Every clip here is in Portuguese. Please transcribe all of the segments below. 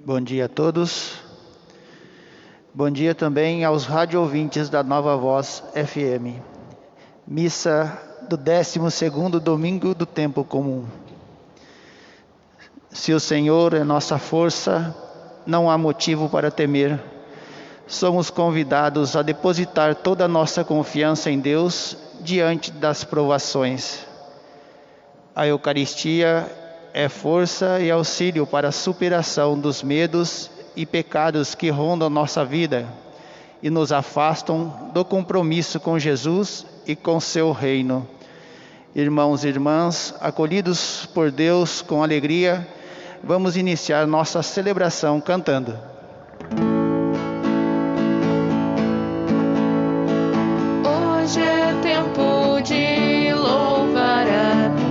Bom dia a todos. Bom dia também aos rádio ouvintes da Nova Voz FM. Missa do 12º domingo do tempo comum. Se o Senhor é nossa força, não há motivo para temer. Somos convidados a depositar toda a nossa confiança em Deus diante das provações. A Eucaristia é força e auxílio para a superação dos medos e pecados que rondam nossa vida e nos afastam do compromisso com Jesus e com seu reino. Irmãos e irmãs, acolhidos por Deus com alegria, vamos iniciar nossa celebração cantando. Hoje é tempo de louvar a Deus.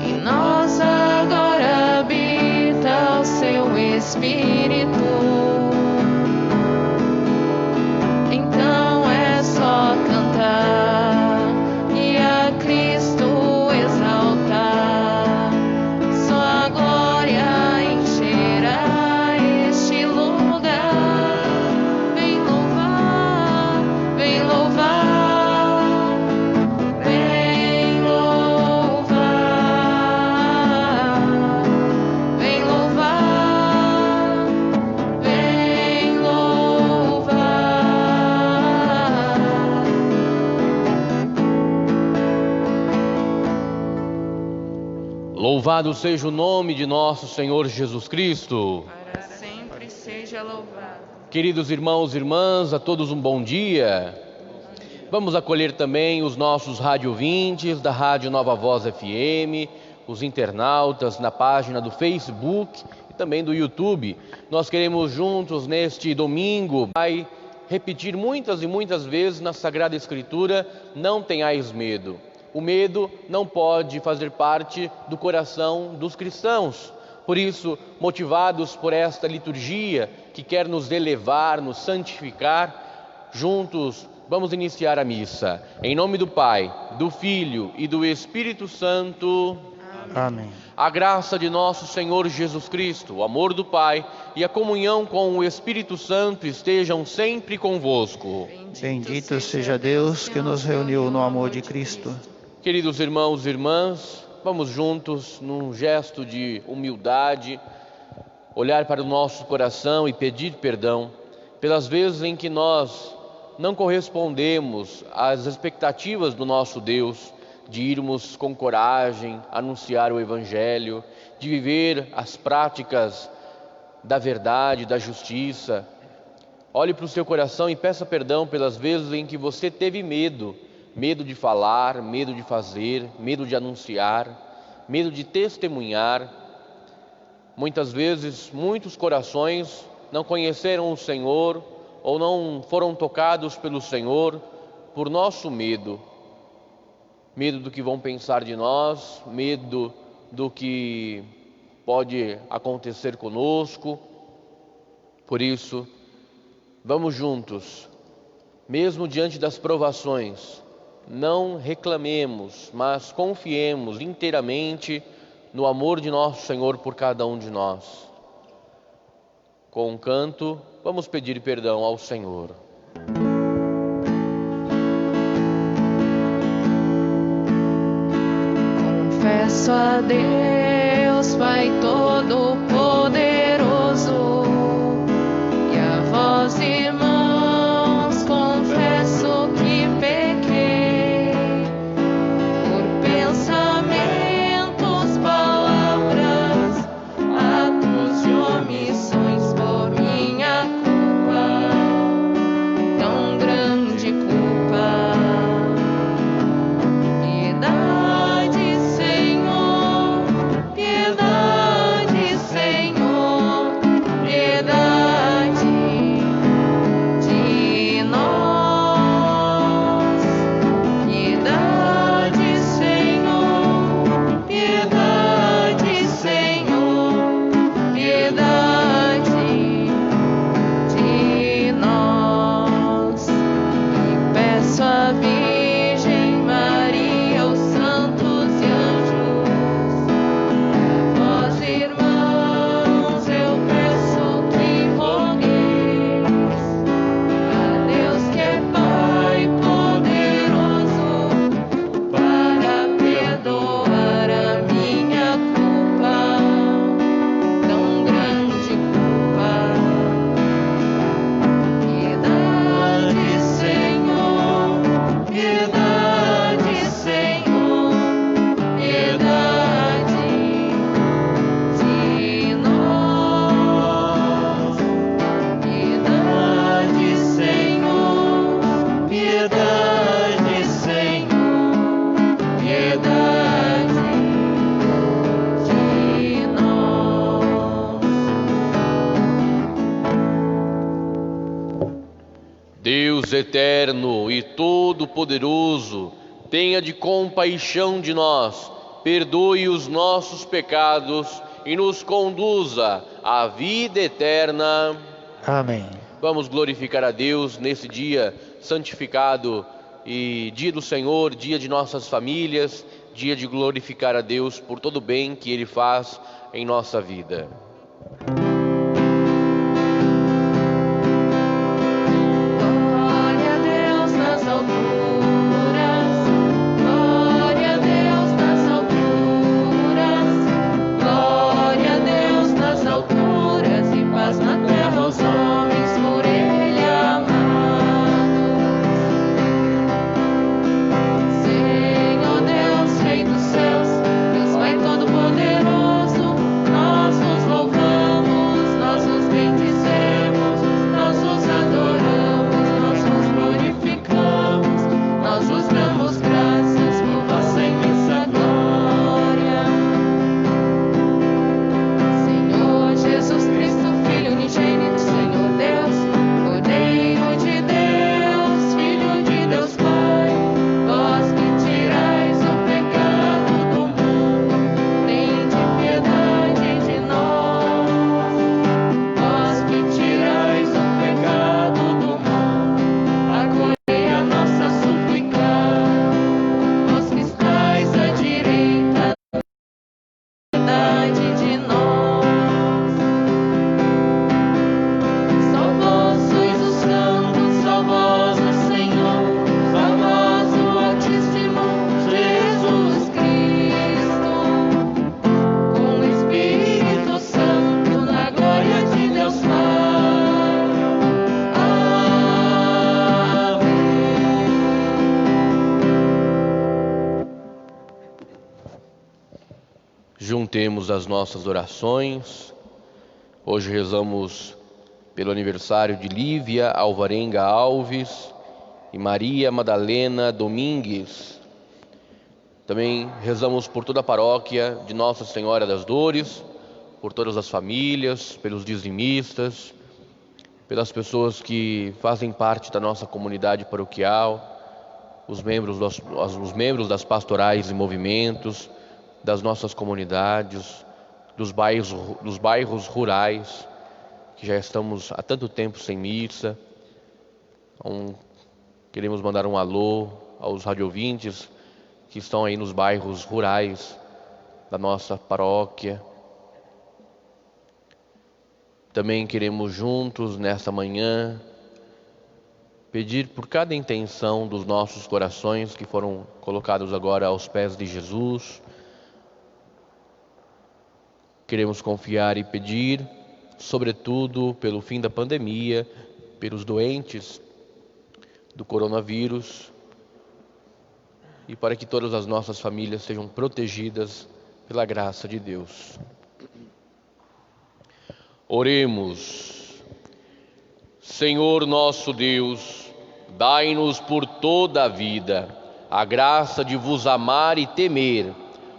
Em nós agora habita o seu Espírito. Então é só cantar e a Cristo exaltar. Sua glória encherá este lugar. Vem louvar, vem louvar, vem louvar, vem louvar, vem louvar. Louvado seja o nome de nosso Senhor Jesus Cristo. Para sempre seja louvado. Queridos irmãos e irmãs, a todos um bom dia. Vamos acolher também os nossos rádio ouvintes da Rádio Nova Voz FM, os internautas na página do Facebook e também do YouTube. Nós queremos juntos neste domingo, vai repetir muitas e muitas vezes na Sagrada Escritura: não tenhais medo. O medo não pode fazer parte do coração dos cristãos. Por isso, motivados por esta liturgia que quer nos elevar, nos santificar, juntos vamos iniciar a missa. Em nome do Pai, do Filho e do Espírito Santo. Amém. A graça de nosso Senhor Jesus Cristo, o amor do Pai e a comunhão com o Espírito Santo estejam sempre convosco. Bendito seja Deus que nos reuniu no amor de Cristo. Queridos irmãos e irmãs, vamos juntos, num gesto de humildade, olhar para o nosso coração e pedir perdão pelas vezes em que nós não correspondemos às expectativas do nosso Deus, de irmos com coragem anunciar o Evangelho, de viver as práticas da verdade, da justiça. Olhe para o seu coração e peça perdão pelas vezes em que você teve medo de falar, medo de fazer, medo de anunciar, medo de testemunhar. Muitas vezes, muitos corações não conheceram o Senhor ou não foram tocados pelo Senhor por nosso medo. Medo do que vão pensar de nós, medo do que pode acontecer conosco. Por isso, vamos juntos, mesmo diante das provações, não reclamemos, mas confiemos inteiramente no amor de nosso Senhor por cada um de nós. Com um canto, vamos pedir perdão ao Senhor. Confesso a Deus, Pai Todo-Poderoso, e a vós, irmãos, confesso que pequei por pensamentos, palavras, atos de omissões, por minha culpa, tão grande culpa. Piedade, Senhor, piedade, Senhor. eterno e todo-poderoso, tenha de compaixão de nós, perdoe os nossos pecados e nos conduza à vida eterna. Amém. Vamos glorificar a Deus nesse dia santificado e dia do Senhor, dia de nossas famílias, dia de glorificar a Deus por todo o bem que Ele faz em nossa vida. Juntemos as nossas orações. Hoje rezamos pelo aniversário de Lívia Alvarenga Alves e Maria Madalena Domingues. Também rezamos por toda a paróquia de Nossa Senhora das Dores, por todas as famílias, pelos dizimistas, pelas pessoas que fazem parte da nossa comunidade paroquial, os membros das pastorais e movimentos, das nossas comunidades, dos bairros rurais, que já estamos há tanto tempo sem missa. Queremos mandar um alô aos radiovintes que estão aí nos bairros rurais da nossa paróquia. Também queremos juntos, nesta manhã, pedir por cada intenção dos nossos corações que foram colocados agora aos pés de Jesus. Queremos confiar e pedir, sobretudo, pelo fim da pandemia, pelos doentes do coronavírus e para que todas as nossas famílias sejam protegidas pela graça de Deus. Oremos. Senhor nosso Deus, dai-nos por toda a vida a graça de vos amar e temer,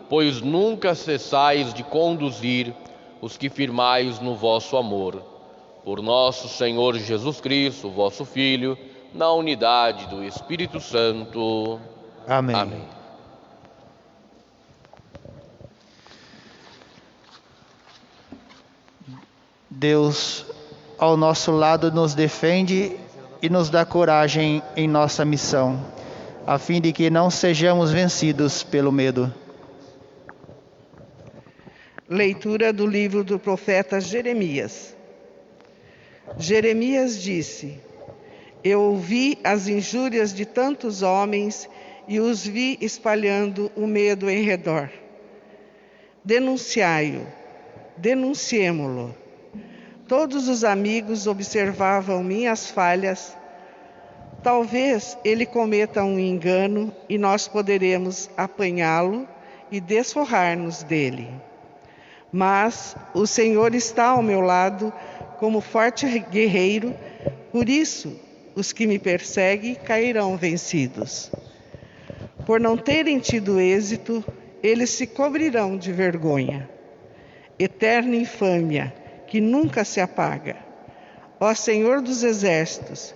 pois nunca cessais de conduzir os que firmais no vosso amor. Por nosso Senhor Jesus Cristo, vosso Filho, na unidade do Espírito Santo. Amém. Amém. Deus, ao nosso lado, nos defende e nos dá coragem em nossa missão, a fim de que não sejamos vencidos pelo medo. Leitura do livro do profeta Jeremias. Jeremias disse: Eu ouvi as injúrias de tantos homens e os vi espalhando o medo em redor. Denunciai-o, denunciemo-lo. Todos os amigos observavam minhas falhas. Talvez ele cometa um engano e nós poderemos apanhá-lo e desforrar-nos dele. Mas o Senhor está ao meu lado como forte guerreiro, por isso os que me perseguem cairão vencidos. Por não terem tido êxito, eles se cobrirão de vergonha. Eterna infâmia, que nunca se apaga. Ó Senhor dos Exércitos,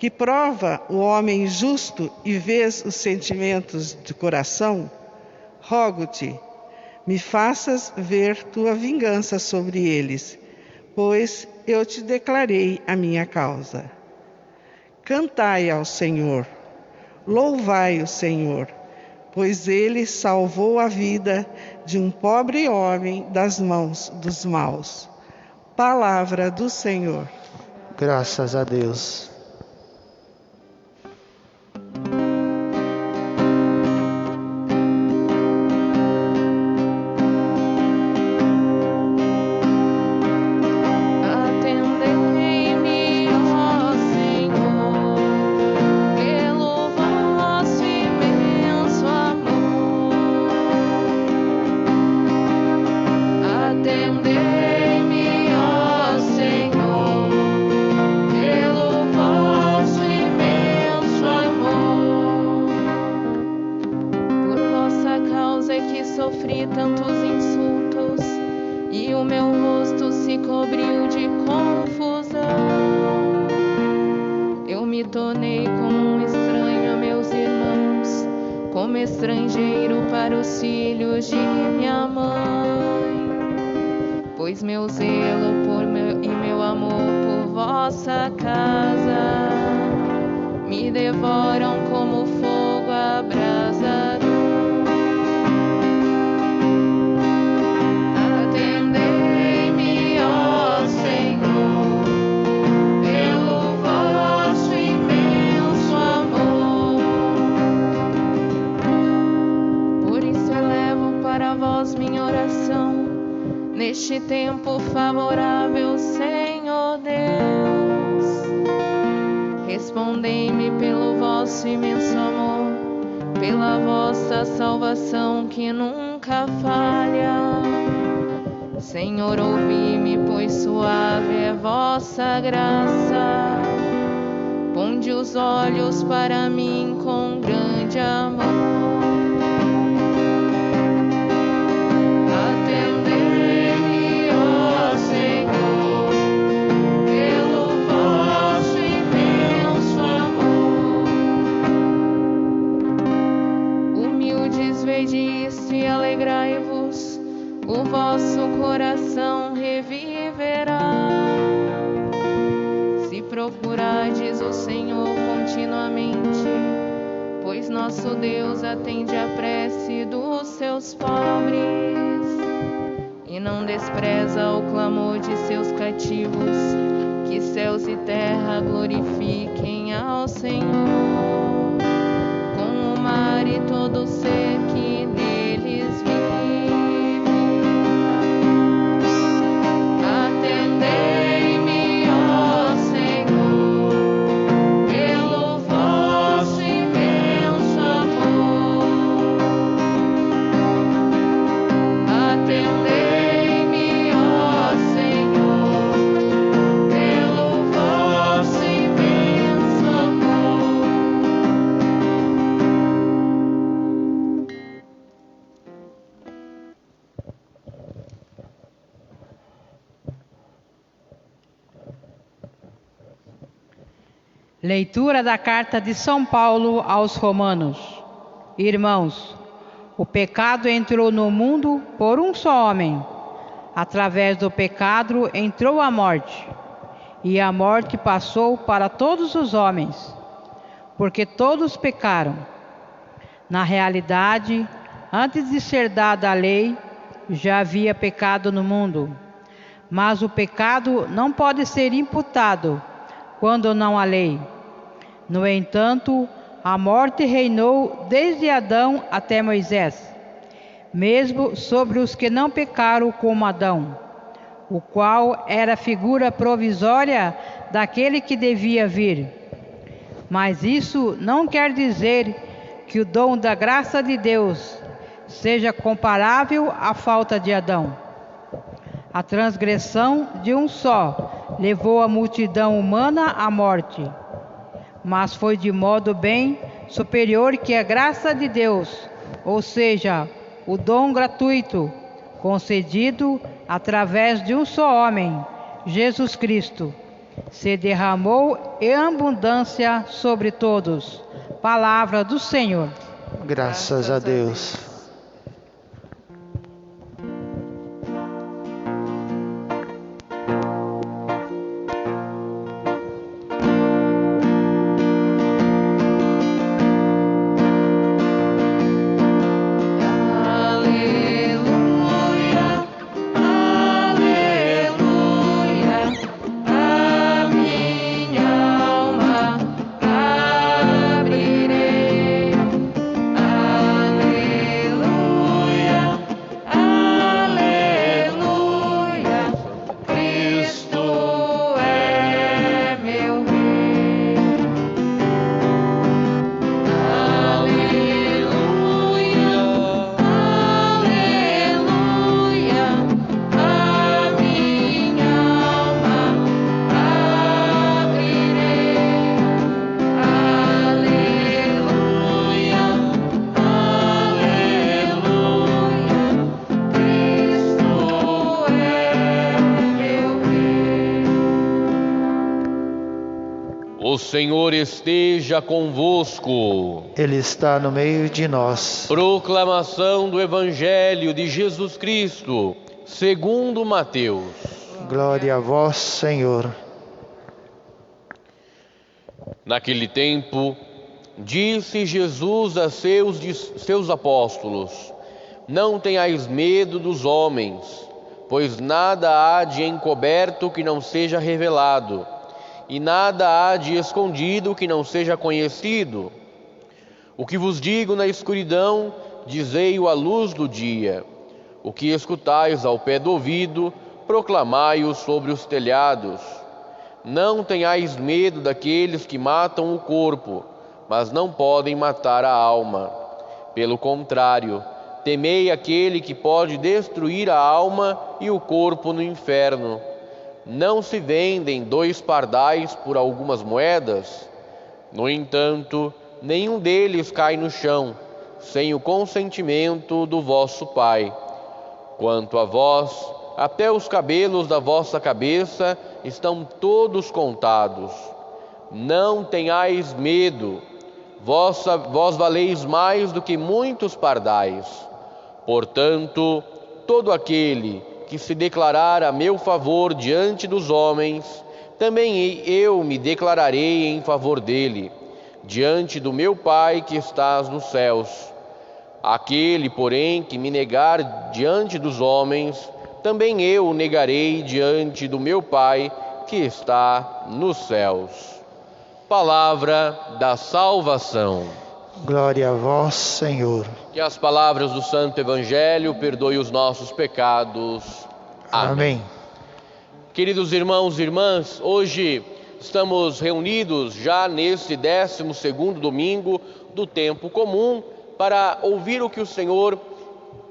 que prova o homem justo e vês os sentimentos do coração, rogo-te, me faças ver tua vingança sobre eles, pois eu te declarei a minha causa. Cantai ao Senhor, louvai o Senhor, pois ele salvou a vida de um pobre homem das mãos dos maus. Palavra do Senhor. Graças a Deus. Atendei-me, ó Senhor, pelo vosso imenso amor. Atendei-me, ó Senhor, pelo vosso imenso amor. Por vossa causa é que sofri tantos insultos, e o meu rosto se cobriu de confusão. Eu me tornei como um estranho a meus irmãos, como estrangeiro para os filhos de minha mãe. Pois meu zelo e meu amor por vossa casa me devoram como fogo abrasador. Atendei-me, ó Senhor, pelo vosso imenso amor. Por isso elevo para vós minha oração, neste tempo favorável, Senhor Deus. Respondei-me pelo vosso imenso amor, pela vossa salvação que nunca falha. Senhor, ouvi-me, pois suave é vossa graça. Ponde os olhos para mim com grande amor. Atendei-me, ó Senhor, pelo vosso imenso amor. Humildes, vede isto e alegrai-vos, o vosso coração reviverá. Se procurardes o Senhor continuamente, pois nosso Deus atende a prece dos seus pobres e não despreza o clamor de seus cativos. Que céus e terra glorifiquem ao Senhor, com o mar e todo ser que neles vive. Atendei-me, ó Senhor, pelo vosso imenso amor. Atendei-me, ó Senhor, pelo vosso imenso amor. Leitura da carta de São Paulo aos Romanos. Irmãos, o pecado entrou no mundo por um só homem. Através do pecado entrou a morte, e a morte passou para todos os homens, porque todos pecaram. Na realidade, antes de ser dada a lei, já havia pecado no mundo. Mas o pecado não pode ser imputado quando não há lei. No entanto, a morte reinou desde Adão até Moisés, mesmo sobre os que não pecaram como Adão, o qual era figura provisória daquele que devia vir. Mas isso não quer dizer que o dom da graça de Deus seja comparável à falta de Adão. A transgressão de um só levou a multidão humana à morte, mas foi de modo bem superior que a graça de Deus, ou seja, o dom gratuito, concedido através de um só homem, Jesus Cristo, se derramou em abundância sobre todos. Palavra do Senhor. Graças a Deus. O Senhor esteja convosco. Ele está no meio de nós. Proclamação do Evangelho de Jesus Cristo, segundo Mateus. Glória a vós, Senhor. Naquele tempo, disse Jesus a seus apóstolos: Não tenhais medo dos homens, pois nada há de encoberto que não seja revelado, e nada há de escondido que não seja conhecido. O que vos digo na escuridão, dizei-o à luz do dia. O que escutais ao pé do ouvido, proclamai-o sobre os telhados. Não tenhais medo daqueles que matam o corpo, mas não podem matar a alma. Pelo contrário, temei aquele que pode destruir a alma e o corpo no inferno. Não se vendem 2 pardais por algumas moedas? No entanto, nenhum deles cai no chão, sem o consentimento do vosso Pai. Quanto a vós, até os cabelos da vossa cabeça estão todos contados. Não tenhais medo, vós valeis mais do que muitos pardais. Portanto, todo aquele que se declarar a meu favor diante dos homens, também eu me declararei em favor dele, diante do meu Pai que estás nos céus. Aquele, porém, que me negar diante dos homens, também eu o negarei diante do meu Pai que está nos céus. Palavra da salvação. Glória a vós, Senhor. Que as palavras do Santo Evangelho perdoem os nossos pecados. Amém. Queridos irmãos e irmãs, hoje estamos reunidos já neste 12º domingo do tempo comum para ouvir o que o Senhor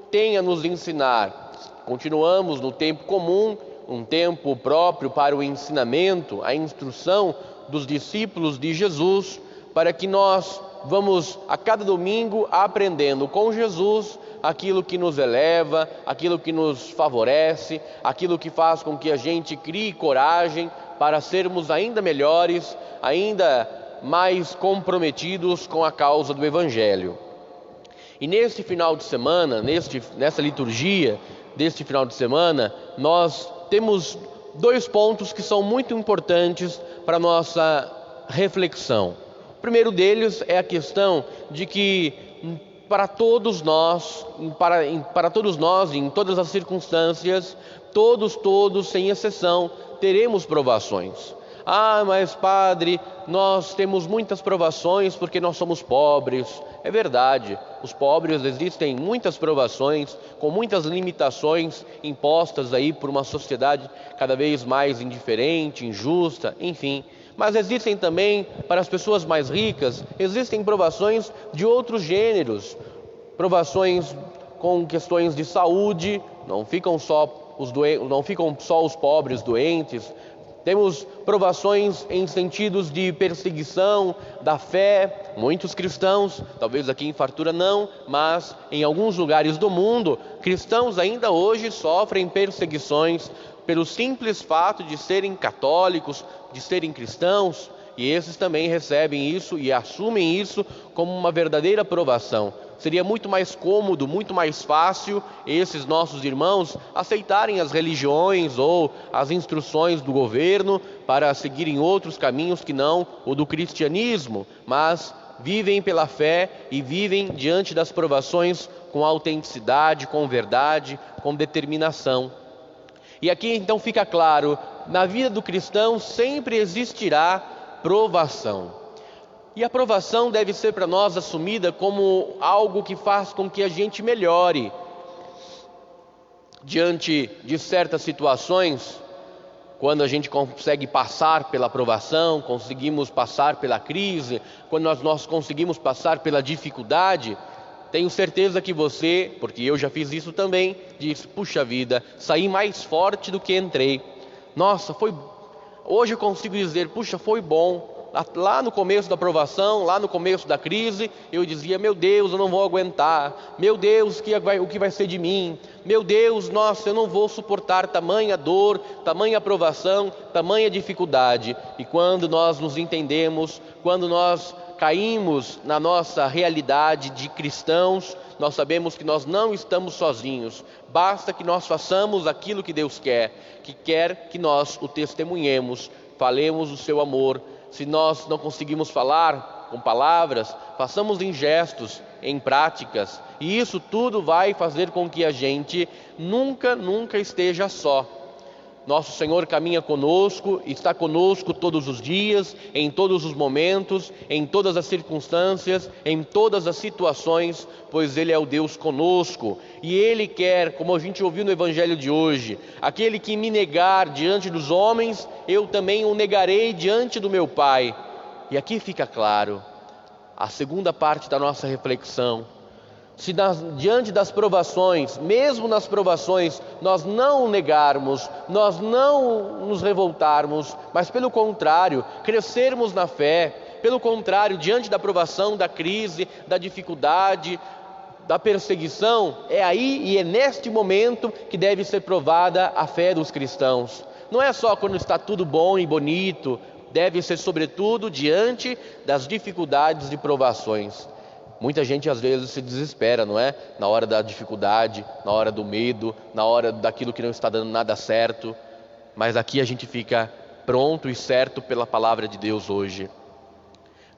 tem a nos ensinar. Continuamos no tempo comum, um tempo próprio para o ensinamento, a instrução dos discípulos de Jesus, para que nós vamos a cada domingo aprendendo com Jesus aquilo que nos eleva, aquilo que nos favorece, aquilo que faz com que a gente crie coragem para sermos ainda melhores, ainda mais comprometidos com a causa do Evangelho. E neste final de semana, nessa liturgia deste final de semana, nós temos 2 pontos que são muito importantes para a nossa reflexão. O primeiro deles é a questão de que para todos nós, em todas as circunstâncias, todos, sem exceção, teremos provações. Ah, mas padre, nós temos muitas provações porque nós somos pobres. É verdade, os pobres existem muitas provações, com muitas limitações impostas aí por uma sociedade cada vez mais indiferente, injusta, enfim. Mas existem também, para as pessoas mais ricas, existem provações de outros gêneros, provações com questões de saúde, não ficam só os pobres doentes. Temos provações em sentidos de perseguição da fé. Muitos cristãos, talvez aqui em Fartura não, mas em alguns lugares do mundo, cristãos ainda hoje sofrem perseguições pelo simples fato de serem católicos, de serem cristãos, e esses também recebem isso e assumem isso como uma verdadeira provação. Seria muito mais cômodo, muito mais fácil esses nossos irmãos aceitarem as religiões ou as instruções do governo para seguirem outros caminhos que não o do cristianismo, mas vivem pela fé e vivem diante das provações com autenticidade, com verdade, com determinação. E aqui então fica claro, na vida do cristão sempre existirá provação. E a provação deve ser para nós assumida como algo que faz com que a gente melhore. Diante de certas situações, quando a gente consegue passar pela provação, conseguimos passar pela crise, quando nós conseguimos passar pela dificuldade, tenho certeza que você, porque eu já fiz isso também, diz: puxa vida, saí mais forte do que entrei. Nossa, hoje eu consigo dizer, puxa, foi bom. Lá no começo da provação, lá no começo da crise, eu dizia: meu Deus, eu não vou aguentar. Meu Deus, o que vai ser de mim? Meu Deus, nossa, eu não vou suportar tamanha dor, tamanha provação, tamanha dificuldade. E quando nós nos entendemos, quando nós caímos na nossa realidade de cristãos, nós sabemos que nós não estamos sozinhos. Basta que nós façamos aquilo que Deus quer que nós o testemunhemos, falemos o seu amor. Se nós não conseguimos falar com palavras, façamos em gestos, em práticas. E isso tudo vai fazer com que a gente nunca esteja só. Nosso Senhor caminha conosco, está conosco todos os dias, em todos os momentos, em todas as circunstâncias, em todas as situações, pois Ele é o Deus conosco. E Ele quer, como a gente ouviu no Evangelho de hoje, aquele que me negar diante dos homens, eu também o negarei diante do meu Pai. E aqui fica claro a segunda parte da nossa reflexão. Se diante das provações, mesmo nas provações, nós não o negarmos, nós não nos revoltarmos, mas pelo contrário, crescermos na fé, pelo contrário, diante da provação, da crise, da dificuldade, da perseguição, é aí e é neste momento que deve ser provada a fé dos cristãos. Não é só quando está tudo bom e bonito, deve ser sobretudo diante das dificuldades e provações. Muita gente às vezes se desespera, não é? Na hora da dificuldade, na hora do medo, na hora daquilo que não está dando nada certo. Mas aqui a gente fica pronto e certo pela palavra de Deus hoje.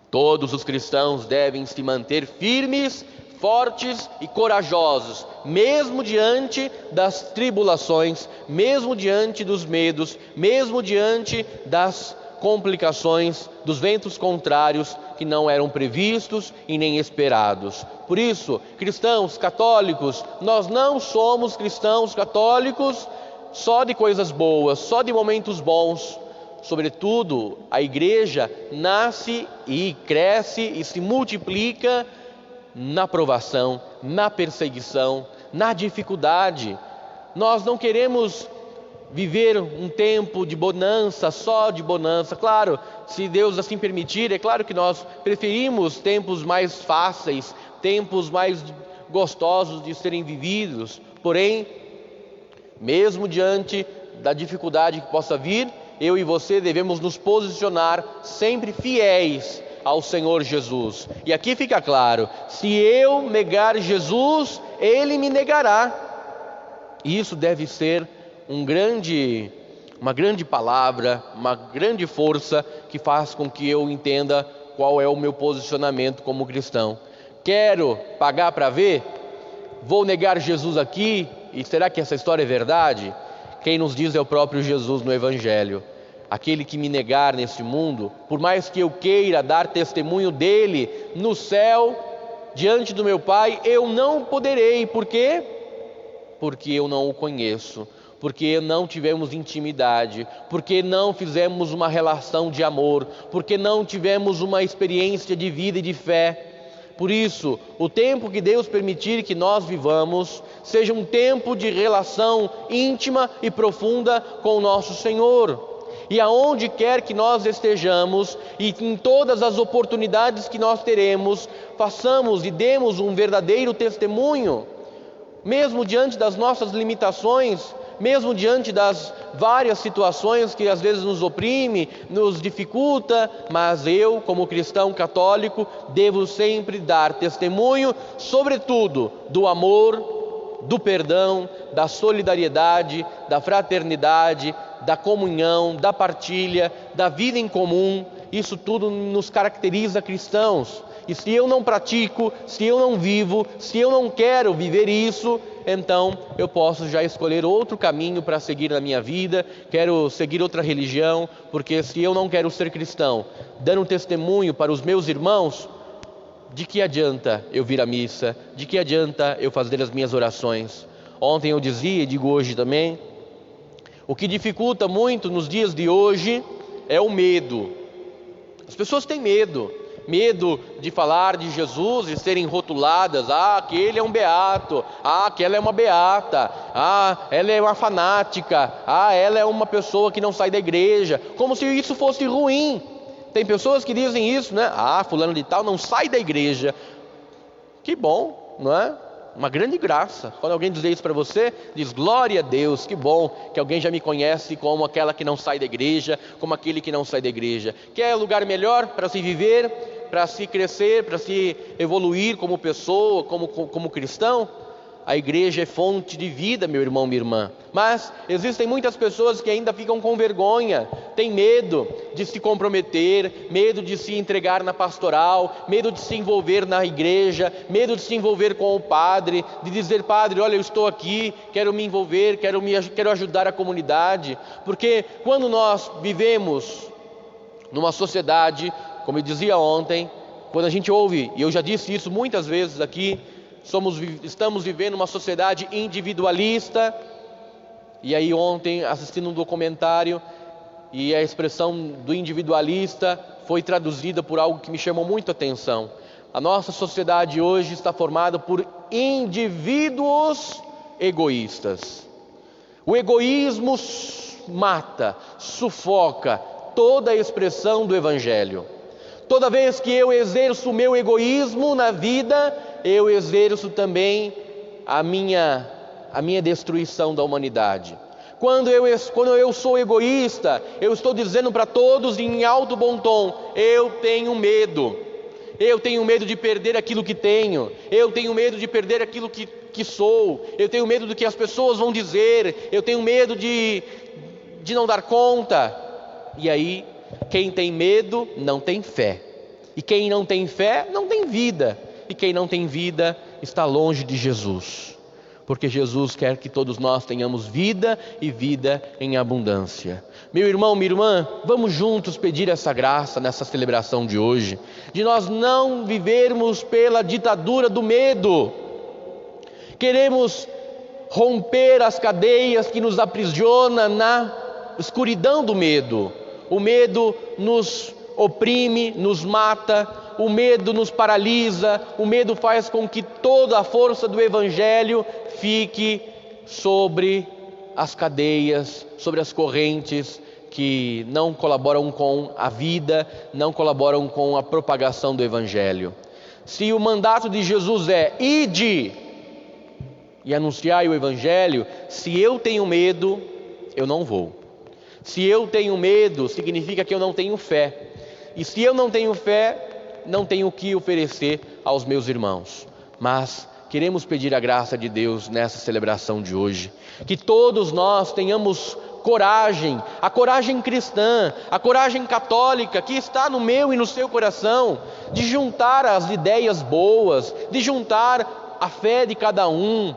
Todos os cristãos devem se manter firmes, fortes e corajosos, mesmo diante das tribulações, mesmo diante dos medos, mesmo diante das complicações, dos ventos contrários que não eram previstos e nem esperados. Por isso, cristãos católicos, nós não somos cristãos católicos só de coisas boas, só de momentos bons. Sobretudo, a igreja nasce e cresce e se multiplica na provação, na perseguição, na dificuldade. Nós não queremos viver um tempo de bonança, só de bonança. Claro, se Deus assim permitir, é claro que nós preferimos tempos mais fáceis, tempos mais gostosos de serem vividos. Porém, mesmo diante da dificuldade que possa vir, eu e você devemos nos posicionar sempre fiéis ao Senhor Jesus. E aqui fica claro, se eu negar Jesus, Ele me negará. E isso deve ser uma grande palavra, uma grande força que faz com que eu entenda qual é o meu posicionamento como cristão. Quero pagar para ver? Vou negar Jesus aqui? E será que essa história é verdade? Quem nos diz é o próprio Jesus no Evangelho. Aquele que me negar neste mundo, por mais que eu queira dar testemunho dele no céu, diante do meu Pai, eu não poderei. Por quê? Porque eu não o conheço. Porque não tivemos intimidade, porque não fizemos uma relação de amor, porque não tivemos uma experiência de vida e de fé. Por isso, o tempo que Deus permitir que nós vivamos, seja um tempo de relação íntima e profunda com o nosso Senhor. E aonde quer que nós estejamos, e em todas as oportunidades que nós teremos, façamos e demos um verdadeiro testemunho, mesmo diante das nossas limitações, mesmo diante das várias situações que às vezes nos oprime, nos dificulta, mas eu, como cristão católico, devo sempre dar testemunho, sobretudo, do amor, do perdão, da solidariedade, da fraternidade, da comunhão, da partilha, da vida em comum. Isso tudo nos caracteriza cristãos. E se eu não pratico, se eu não vivo, se eu não quero viver isso, então eu posso já escolher outro caminho para seguir na minha vida, quero seguir outra religião, porque se eu não quero ser cristão, dando testemunho para os meus irmãos, de que adianta eu vir à missa? De que adianta eu fazer as minhas orações? Ontem eu dizia, e digo hoje também, o que dificulta muito nos dias de hoje é o medo. As pessoas têm medo de falar de Jesus, de serem rotuladas, aquele é um beato, aquela é uma beata, ela é uma fanática, ela é uma pessoa que não sai da igreja, como se isso fosse ruim. Tem pessoas que dizem isso, né? Fulano de tal não sai da igreja. Que bom, não é? Uma grande graça. Quando alguém diz isso para você, diz glória a Deus, que bom que alguém já me conhece como aquela que não sai da igreja, como aquele que não sai da igreja. Quer lugar melhor para se viver, para se crescer, para se evoluir como pessoa, como cristão? A igreja é fonte de vida, meu irmão, minha irmã. Mas existem muitas pessoas que ainda ficam com vergonha, têm medo de se comprometer, medo de se entregar na pastoral, medo de se envolver na igreja, medo de se envolver com o padre, de dizer, padre, olha, eu estou aqui, quero me envolver, quero ajudar a comunidade. Porque quando nós vivemos numa sociedade, como eu dizia ontem, quando a gente ouve, e eu já disse isso muitas vezes aqui, estamos vivendo uma sociedade individualista. E aí ontem, assistindo um documentário, e a expressão do individualista foi traduzida por algo que me chamou muito a atenção. A nossa sociedade hoje está formada por indivíduos egoístas. O egoísmo mata, sufoca toda a expressão do Evangelho. Toda vez que eu exerço o meu egoísmo na vida, eu exerço também a minha destruição da humanidade. Quando eu sou egoísta, eu estou dizendo para todos em alto bom tom, eu tenho medo. Eu tenho medo de perder aquilo que tenho. Eu tenho medo de perder aquilo que sou. Eu tenho medo do que as pessoas vão dizer. Eu tenho medo de não dar conta. E aí, quem tem medo não tem fé. E quem não tem fé não tem vida. E quem não tem vida está longe de Jesus. Porque Jesus quer que todos nós tenhamos vida e vida em abundância. Meu irmão, minha irmã, vamos juntos pedir essa graça nessa celebração de hoje, de nós não vivermos pela ditadura do medo. Queremos romper as cadeias que nos aprisiona na escuridão do medo. O medo nos oprime, nos mata, o medo nos paralisa, o medo faz com que toda a força do Evangelho fique sobre as cadeias, sobre as correntes que não colaboram com a vida, não colaboram com a propagação do Evangelho. Se o mandato de Jesus é ide e anunciai o Evangelho, se eu tenho medo, eu não vou. Se eu tenho medo, significa que eu não tenho fé. E se eu não tenho fé, não tenho o que oferecer aos meus irmãos. Mas queremos pedir a graça de Deus nessa celebração de hoje, que todos nós tenhamos coragem, a coragem cristã, a coragem católica que está no meu e no seu coração, de juntar as ideias boas, de juntar a fé de cada um.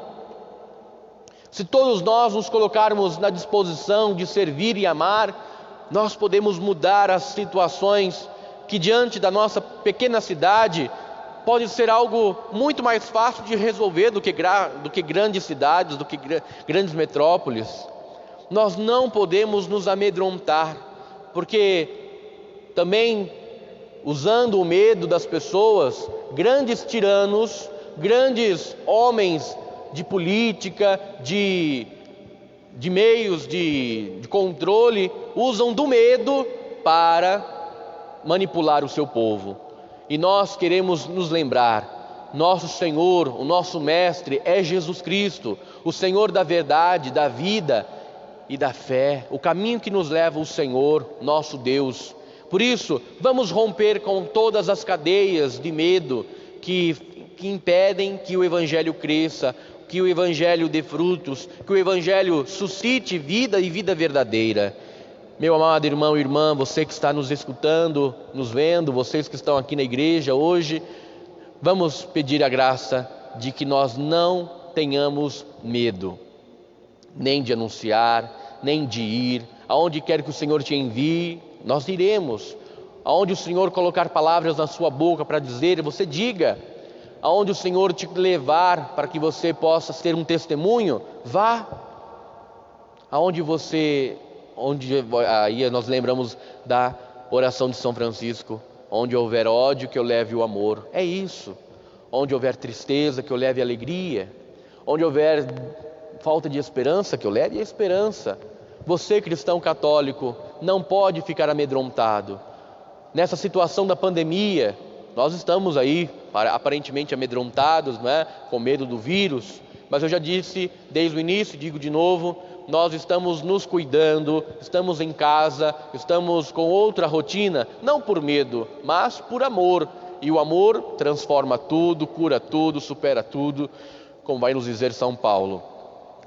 Se todos nós nos colocarmos na disposição de servir e amar, nós podemos mudar as situações que diante da nossa pequena cidade pode ser algo muito mais fácil de resolver do que grandes cidades, do que grandes metrópoles. Nós não podemos nos amedrontar, porque também, usando o medo das pessoas, grandes tiranos, grandes homens de política, de meios de controle, usam do medo para manipular o seu povo. E nós queremos nos lembrar, nosso Senhor, o nosso Mestre é Jesus Cristo, o Senhor da verdade, da vida, e da fé, o caminho que nos leva ao Senhor, nosso Deus. Por isso, vamos romper com todas as cadeias de medo que impedem que o Evangelho cresça, que o Evangelho dê frutos, que o Evangelho suscite vida e vida verdadeira. Meu amado irmão e irmã, você que está nos escutando, nos vendo, vocês que estão aqui na igreja hoje, vamos pedir a graça de que nós não tenhamos medo, nem de anunciar, nem de ir. Aonde quer que o Senhor te envie, nós iremos. Aonde o Senhor colocar palavras na sua boca para dizer, você diga. Aonde o Senhor te levar para que você possa ser um testemunho, vá. Aí nós lembramos da oração de São Francisco, onde houver ódio, que eu leve o amor. É isso. Onde houver tristeza, que eu leve alegria. Onde houver falta de esperança, que eu leve a esperança. Você, cristão católico, não pode ficar amedrontado. Nessa situação da pandemia, nós estamos aí aparentemente amedrontados, não é? Com medo do vírus, mas eu já disse desde o início, digo de novo, nós estamos nos cuidando, estamos em casa, estamos com outra rotina, não por medo, mas por amor. E o amor transforma tudo, cura tudo, supera tudo, como vai nos dizer São Paulo.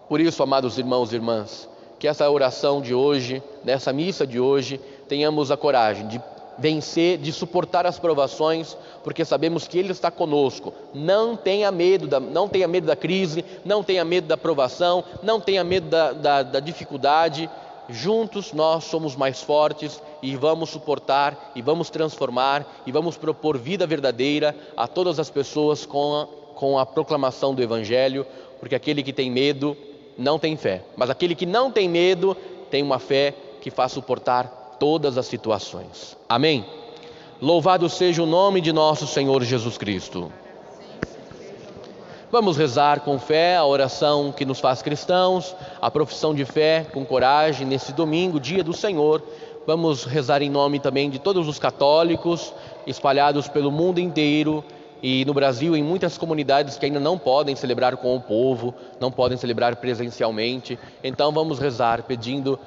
Por isso, amados irmãos e irmãs, que essa oração de hoje, nessa missa de hoje, tenhamos a coragem de vencer, de suportar as provações, porque sabemos que Ele está conosco. Não tenha medo da crise, não tenha medo da provação, não tenha medo da dificuldade. Juntos nós somos mais fortes e vamos suportar, e vamos transformar, e vamos propor vida verdadeira a todas as pessoas com a proclamação do Evangelho, porque aquele que tem medo não tem fé, mas aquele que não tem medo tem uma fé que faz suportar todas as situações. Amém? Louvado seja o nome de nosso Senhor Jesus Cristo. Vamos rezar com fé a oração que nos faz cristãos, a profissão de fé com coragem nesse domingo, dia do Senhor. Vamos rezar em nome também de todos os católicos espalhados pelo mundo inteiro e no Brasil, em muitas comunidades que ainda não podem celebrar com o povo, não podem celebrar presencialmente. Então vamos rezar pedindo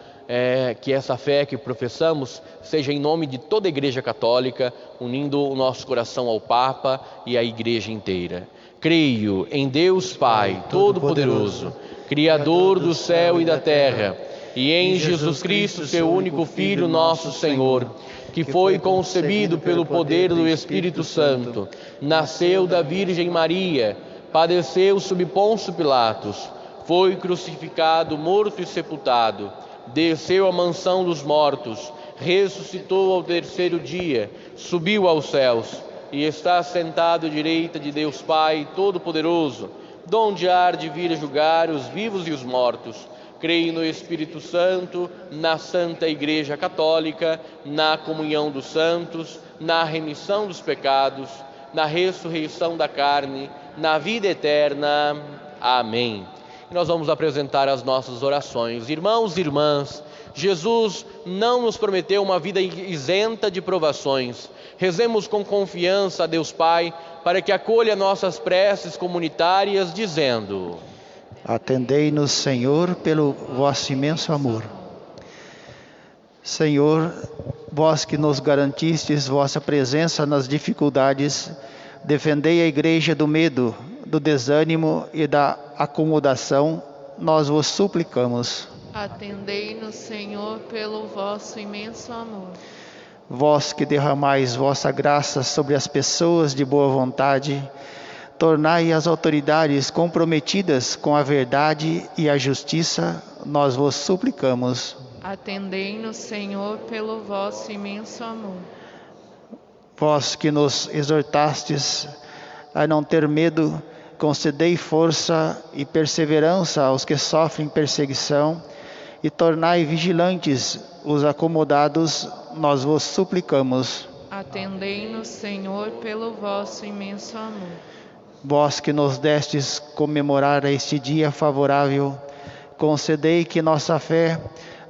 que essa fé que professamos seja em nome de toda a Igreja Católica, unindo o nosso coração ao Papa e à Igreja inteira. Creio em Deus Pai Todo-Poderoso, Criador do céu e da terra, e em Jesus Cristo, seu único Filho, nosso Senhor, que foi concebido pelo poder do Espírito Santo, nasceu da Virgem Maria, padeceu sob Pôncio Pilatos, foi crucificado, morto e sepultado, desceu à mansão dos mortos, ressuscitou ao terceiro dia, subiu aos céus e está sentado à direita de Deus Pai Todo-Poderoso, donde há de vir a julgar os vivos e os mortos. Creio no Espírito Santo, na Santa Igreja Católica, na comunhão dos santos, na remissão dos pecados, na ressurreição da carne, na vida eterna. Amém. E nós vamos apresentar as nossas orações. Irmãos e irmãs, Jesus não nos prometeu uma vida isenta de provações. Rezemos com confiança a Deus Pai, para que acolha nossas preces comunitárias, dizendo: atendei-nos, Senhor, pelo vosso imenso amor. Senhor, vós que nos garantistes vossa presença nas dificuldades, defendei a Igreja do medo, do desânimo e da acomodação, nós vos suplicamos. Atendei-nos, Senhor, pelo vosso imenso amor. Vós que derramais vossa graça sobre as pessoas de boa vontade, tornai as autoridades comprometidas com a verdade e a justiça, nós vos suplicamos. Atendei-nos, Senhor, pelo vosso imenso amor. Vós que nos exortastes a não ter medo, concedei força e perseverança aos que sofrem perseguição e tornai vigilantes os acomodados, nós vos suplicamos. Atendei-nos, Senhor, pelo vosso imenso amor. Vós que nos destes comemorar este dia favorável, concedei que nossa fé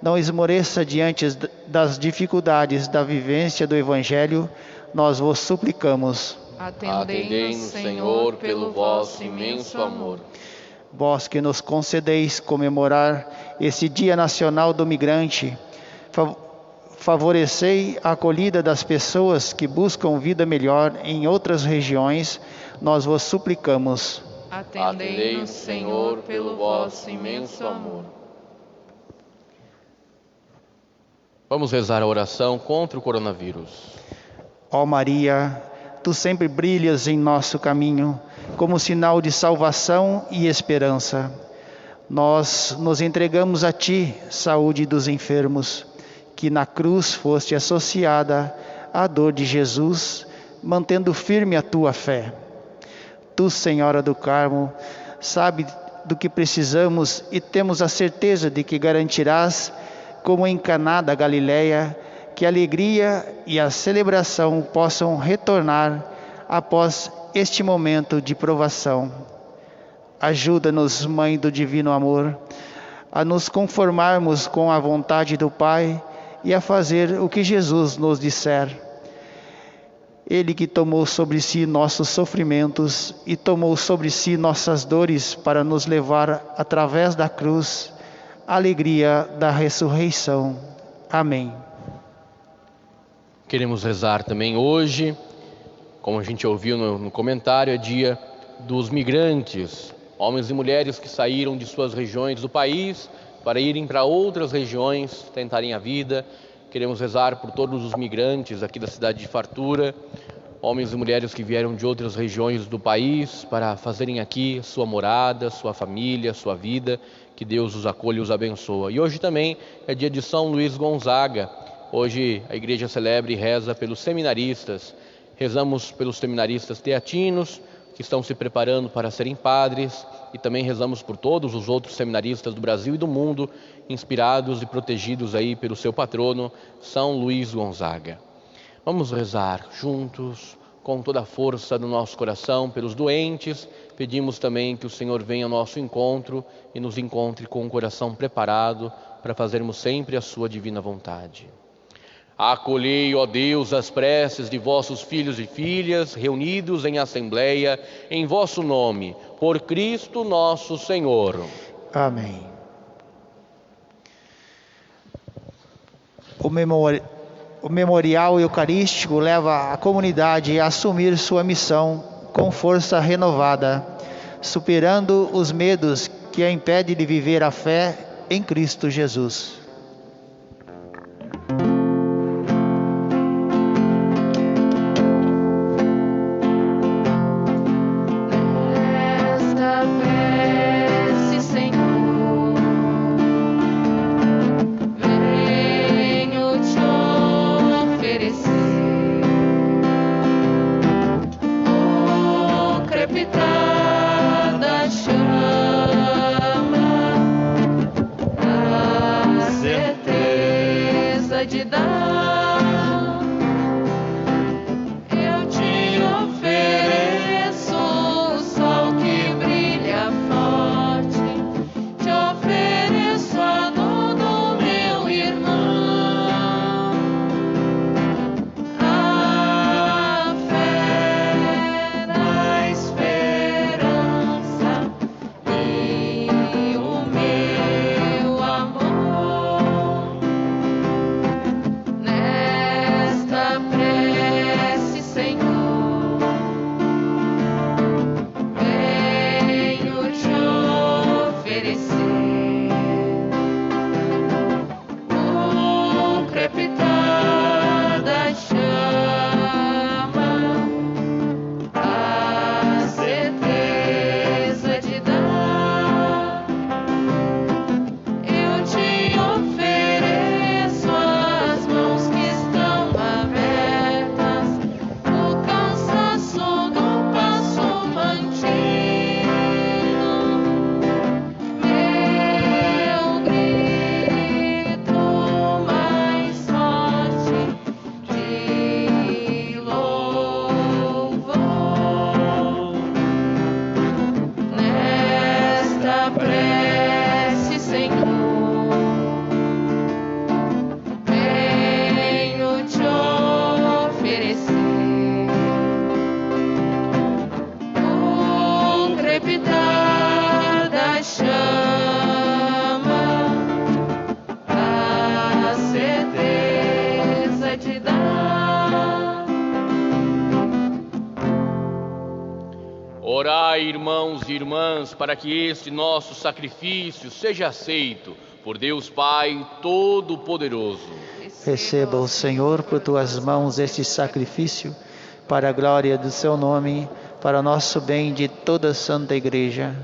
não esmoreça diante das dificuldades da vivência do Evangelho, nós vos suplicamos. Atendei-nos, Senhor, pelo vosso imenso amor. Vós que nos concedeis comemorar esse Dia Nacional do Migrante, favorecei a acolhida das pessoas que buscam vida melhor em outras regiões, nós vos suplicamos. Atendei-nos, Senhor, pelo vosso imenso amor. Vamos rezar a oração contra o coronavírus. Ó Maria, tu sempre brilhas em nosso caminho, como sinal de salvação e esperança. Nós nos entregamos a ti, saúde dos enfermos, que na cruz foste associada à dor de Jesus, mantendo firme a tua fé. Tu, Senhora do Carmo, sabe do que precisamos e temos a certeza de que garantirás, como em Caná da Galileia, que a alegria e a celebração possam retornar após este momento de provação. Ajuda-nos, Mãe do Divino Amor, a nos conformarmos com a vontade do Pai e a fazer o que Jesus nos disser. Ele que tomou sobre si nossos sofrimentos e tomou sobre si nossas dores para nos levar, através da cruz, à alegria da ressurreição. Amém. Queremos rezar também hoje, como a gente ouviu no comentário, é dia dos migrantes, homens e mulheres que saíram de suas regiões do país para irem para outras regiões, tentarem a vida. Queremos rezar por todos os migrantes aqui da cidade de Fartura, homens e mulheres que vieram de outras regiões do país para fazerem aqui sua morada, sua família, sua vida. Que Deus os acolha e os abençoa. E hoje também é dia de São Luís Gonzaga. Hoje a igreja celebra e reza pelos seminaristas. Rezamos pelos seminaristas teatinos que estão se preparando para serem padres, e também rezamos por todos os outros seminaristas do Brasil e do mundo, inspirados e protegidos aí pelo seu patrono, São Luís Gonzaga. Vamos rezar juntos, com toda a força do nosso coração, pelos doentes. Pedimos também que o Senhor venha ao nosso encontro e nos encontre com o coração preparado para fazermos sempre a sua divina vontade. Acolhei, ó Deus, as preces de vossos filhos e filhas, reunidos em assembleia, em vosso nome, por Cristo nosso Senhor. Amém. O memorial eucarístico leva a comunidade a assumir sua missão com força renovada, superando os medos que a impedem de viver a fé em Cristo Jesus. Orai, irmãos e irmãs, para que este nosso sacrifício seja aceito por Deus Pai Todo-Poderoso. Receba o Senhor por tuas mãos este sacrifício, para a glória do seu nome, para o nosso bem de toda a Santa Igreja.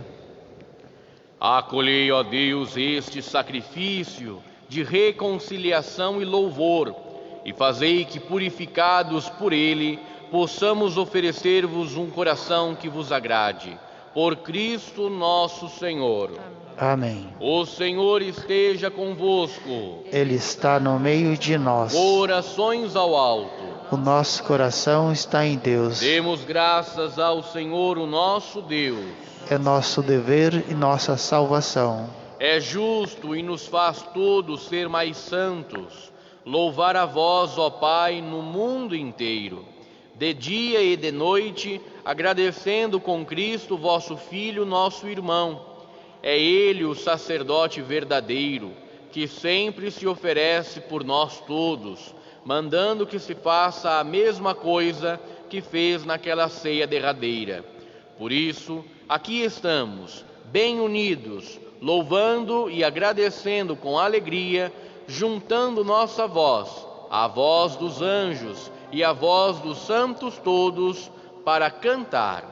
Acolhei, ó Deus, este sacrifício de reconciliação e louvor, e fazei que, purificados por ele, possamos oferecer-vos um coração que vos agrade. Por Cristo nosso Senhor. Amém. O Senhor esteja convosco. Ele está no meio de nós. Orações ao alto. O nosso coração está em Deus. Demos graças ao Senhor, o nosso Deus. É nosso dever e nossa salvação. É justo e nos faz todos ser mais santos, louvar a vós, ó Pai, no mundo inteiro, de dia e de noite, agradecendo com Cristo, vosso Filho, nosso irmão. É Ele o sacerdote verdadeiro, que sempre se oferece por nós todos, mandando que se faça a mesma coisa que fez naquela ceia derradeira. Por isso, aqui estamos, bem unidos, louvando e agradecendo com alegria, juntando nossa voz, a voz dos anjos e a voz dos santos todos, para cantar.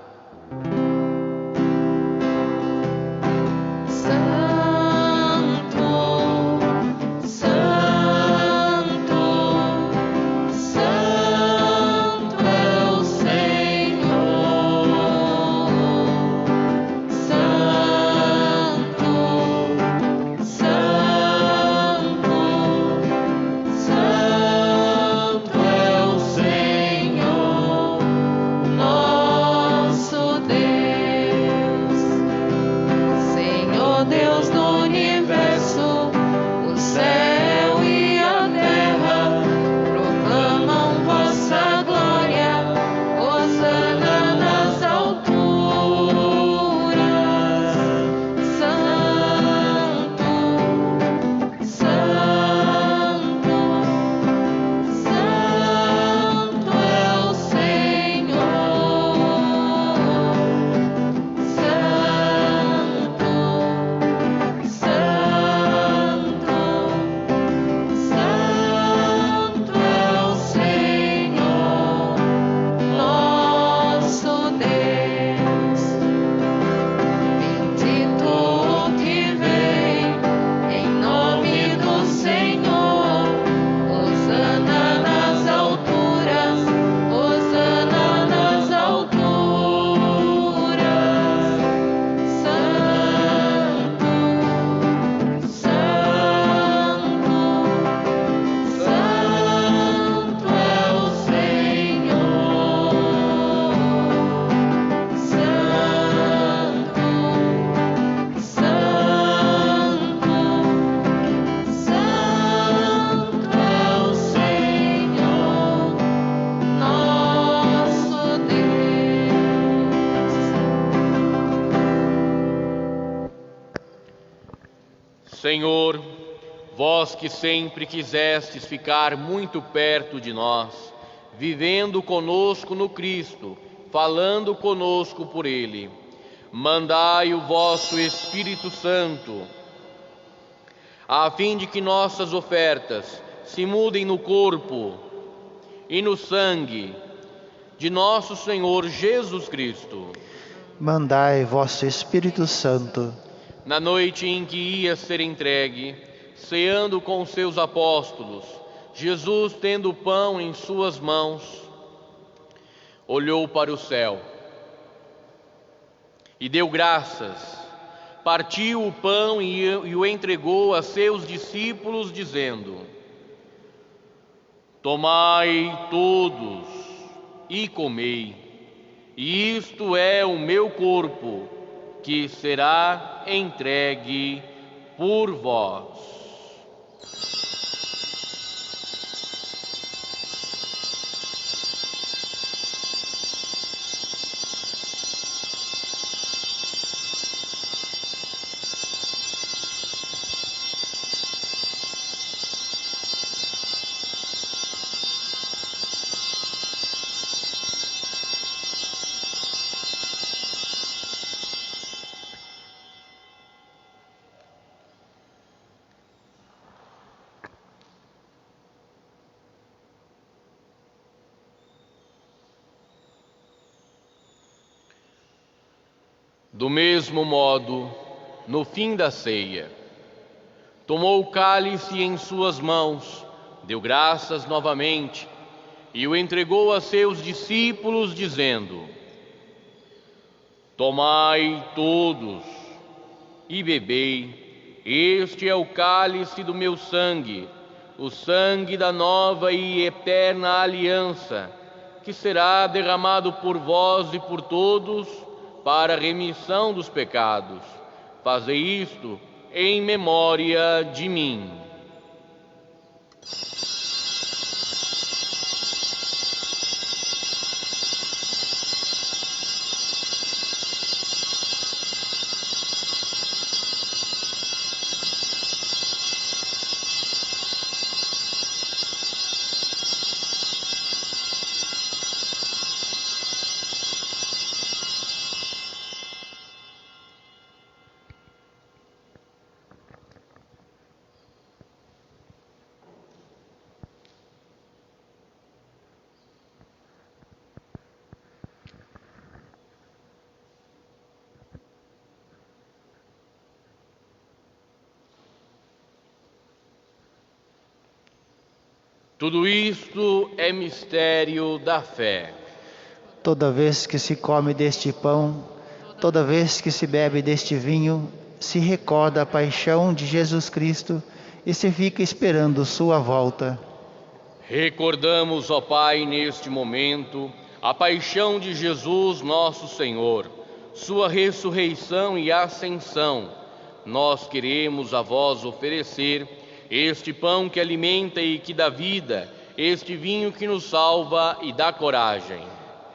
Senhor, vós que sempre quisestes ficar muito perto de nós, vivendo conosco no Cristo, falando conosco por Ele, mandai o vosso Espírito Santo, a fim de que nossas ofertas se mudem no corpo e no sangue de nosso Senhor Jesus Cristo. Mandai vosso Espírito Santo. Na noite em que ia ser entregue, ceando com seus apóstolos, Jesus, tendo o pão em suas mãos, olhou para o céu e deu graças, partiu o pão e o entregou a seus discípulos, dizendo: tomai todos e comei, e isto é o meu corpo, que será entregue por vós. Do mesmo modo, no fim da ceia, tomou o cálice em suas mãos, deu graças novamente e o entregou a seus discípulos, dizendo: Tomai todos e bebei, este é o cálice do meu sangue, o sangue da nova e eterna aliança, que será derramado por vós e por todos para a remissão dos pecados. Fazei isto em memória de mim. Tudo isto é mistério da fé. Toda vez que se come deste pão, toda vez que se bebe deste vinho, se recorda a paixão de Jesus Cristo e se fica esperando sua volta. Recordamos, ó Pai, neste momento, a paixão de Jesus, nosso Senhor, sua ressurreição e ascensão. Nós queremos a vós oferecer este pão que alimenta e que dá vida, este vinho que nos salva e dá coragem.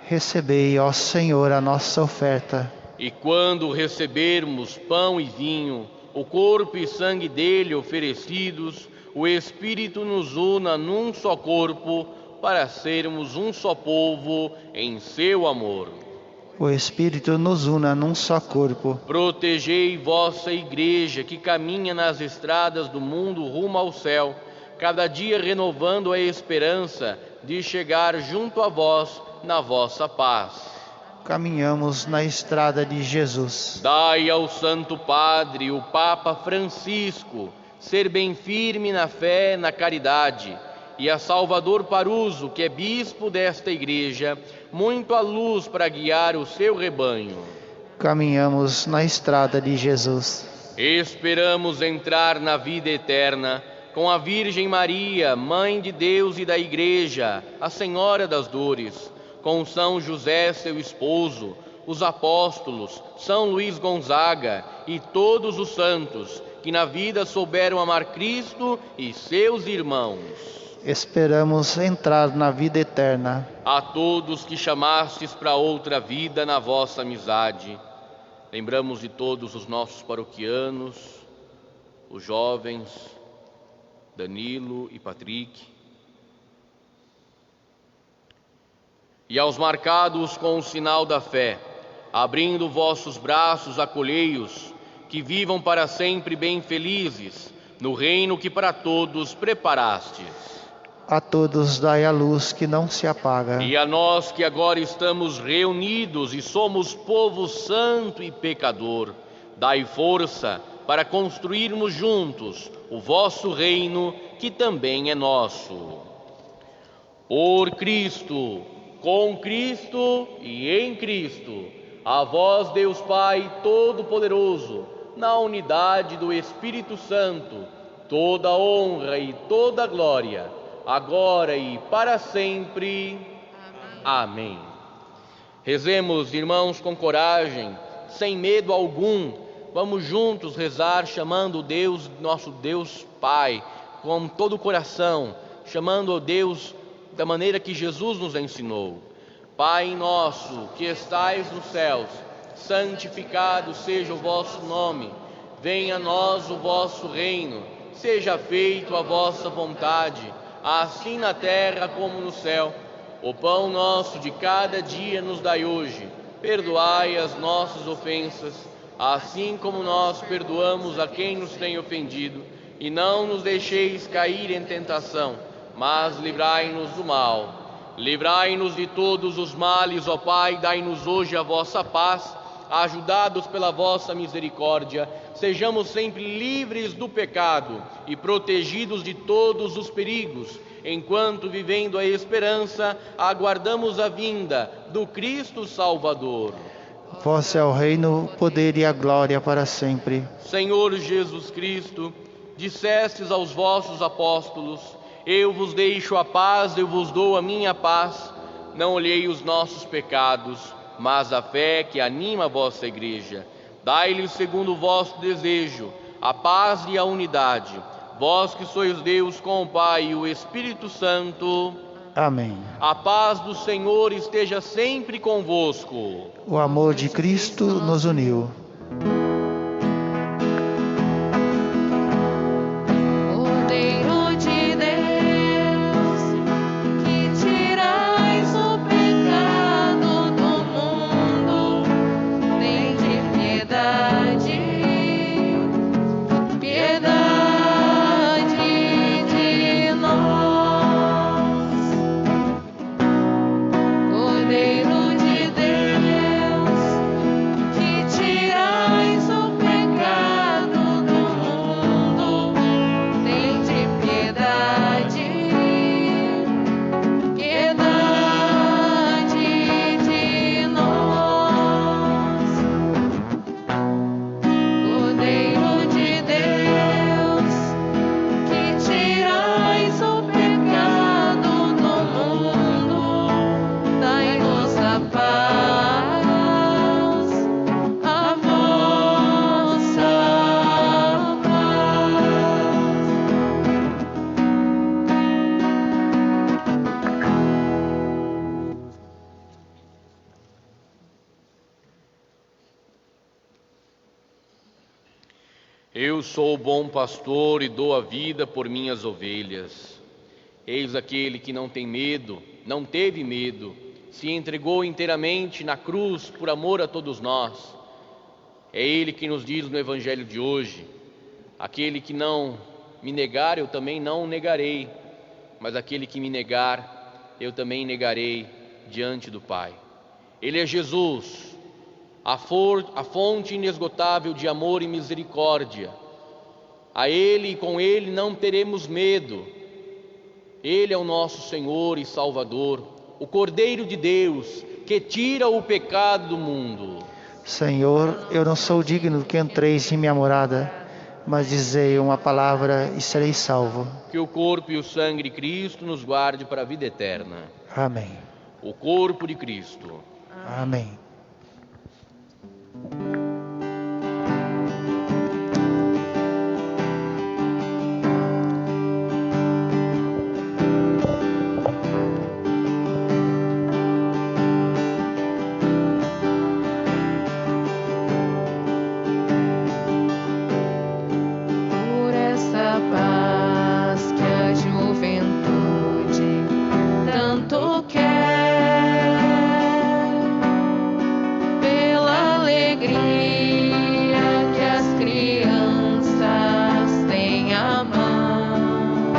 Recebei, ó Senhor, a nossa oferta. E quando recebermos pão e vinho, o corpo e sangue dele oferecidos, o Espírito nos una num só corpo, para sermos um só povo em seu amor. O Espírito nos una num só corpo. Protegei vossa Igreja, que caminha nas estradas do mundo rumo ao céu, cada dia renovando a esperança de chegar junto a vós na vossa paz. Caminhamos na estrada de Jesus. Dai ao Santo Padre, o Papa Francisco, ser bem firme na fé, na caridade, e a Salvador Paruso, que é bispo desta Igreja, muita luz para guiar o seu rebanho. Caminhamos na estrada de Jesus. Esperamos entrar na vida eterna com a Virgem Maria, Mãe de Deus e da Igreja, a Senhora das Dores, com São José, seu esposo, os apóstolos, São Luís Gonzaga e todos os santos que na vida souberam amar Cristo e seus irmãos. Esperamos entrar na vida eterna. A todos que chamastes para outra vida na vossa amizade, lembramos de todos os nossos paroquianos, os jovens, Danilo e Patrick, e aos marcados com o sinal da fé, abrindo vossos braços, acolhei-os, que vivam para sempre bem felizes, no reino que para todos preparastes. A todos dai a luz que não se apaga. E a nós que agora estamos reunidos e somos povo santo e pecador, dai força para construirmos juntos o vosso reino, que também é nosso. Por Cristo, com Cristo e em Cristo, a vós, Deus Pai Todo-Poderoso, na unidade do Espírito Santo, toda honra e toda glória, agora e para sempre. Amém. Rezemos, irmãos, com coragem, sem medo algum. Vamos juntos rezar, chamando o Deus, nosso Deus Pai, com todo o coração, chamando o Deus da maneira que Jesus nos ensinou. Pai nosso, que estais nos céus, santificado seja o vosso nome. Venha a nós o vosso reino. Seja feita a vossa vontade, assim na terra como no céu. O pão nosso de cada dia nos dai hoje. Perdoai as nossas ofensas, assim como nós perdoamos a quem nos tem ofendido. E não nos deixeis cair em tentação, mas livrai-nos do mal. Livrai-nos de todos os males, ó Pai, dai-nos hoje a vossa paz. ajudados pela vossa misericórdia, sejamos sempre livres do pecado e protegidos de todos os perigos, enquanto, vivendo a esperança, aguardamos a vinda do Cristo Salvador. Vosso é o reino, o poder e a glória para sempre. Senhor Jesus Cristo, dissestes aos vossos apóstolos: eu vos deixo a paz, eu vos dou a minha paz. Não olhei os nossos pecados, mas a fé que anima a vossa igreja. Dai-lhes segundo o vosso desejo a paz e a unidade. Vós que sois Deus com o Pai e o Espírito Santo. Amém. A paz do Senhor esteja sempre convosco. O amor de Cristo nos uniu. Cordeiro de Deus, que tirais o pecado do mundo, tende piedade, piedade de nós. Cordeiro de Deus, que tirais o pecado do mundo, tende piedade, piedade de nós. Cordeiro de Deus, que tirais o pecado do mundo, dai-nos a paz, a vossa paz. Eu sou o bom pastor e dou a vida por minhas ovelhas. Eis aquele que não tem medo, não teve medo, se entregou inteiramente na cruz por amor a todos nós. É Ele que nos diz no Evangelho de hoje: aquele que não me negar, eu também não o negarei, mas aquele que me negar, eu também negarei diante do Pai. Ele é Jesus, a fonte inesgotável de amor e misericórdia. A Ele e com Ele não teremos medo. Ele é o nosso Senhor e Salvador, o Cordeiro de Deus, que tira o pecado do mundo. Senhor, eu não sou digno que entreis em minha morada, mas dizei uma palavra e serei salvo. Que o corpo e o sangue de Cristo nos guarde para a vida eterna. Amém. O corpo de Cristo. Amém. Por essa paz que a juventude tanto quer, pela alegria que as crianças têm à mão,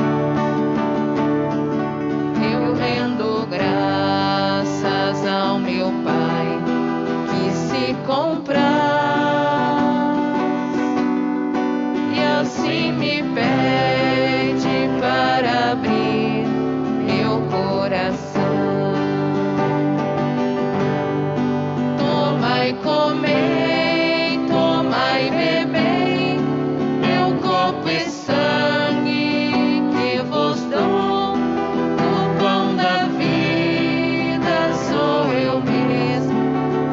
eu rendo graças ao meu Pai que se compraz e assim me pede para abrir meu coração. Tomai, comei, tomai, bebei, meu corpo e sangue que vos dou. O pão da vida sou eu mesmo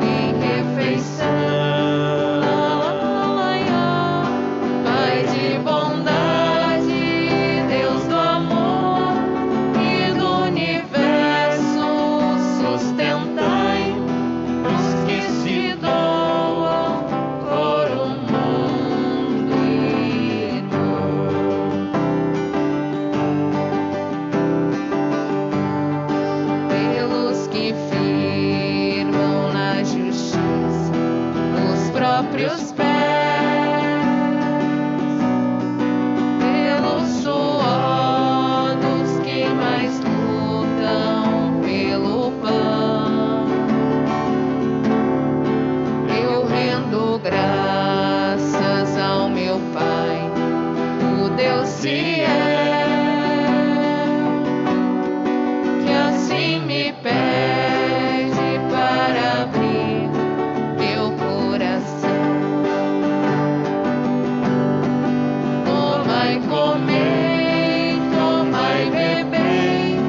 em refeição. Pai de bondade, Deus do amor e do universo, sustentai os que se doam por um mundo irmão. Deus se é, que assim me pede para abrir meu coração. Tomai, comei, tomai, bebei,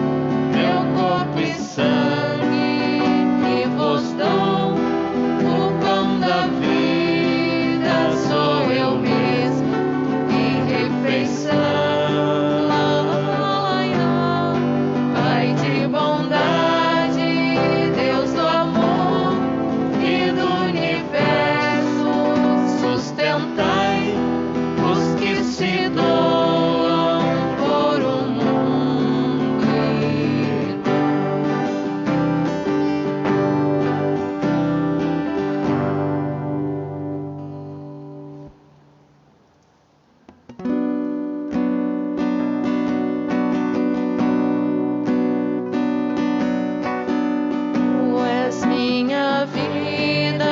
meu corpo e sangue que vos dou, o pão da vida sou eu mesmo, e refeição. Pai de bondade, Deus do amor e do universo, sustentai os que se doam por um mundo irmão. Tu és minha vida,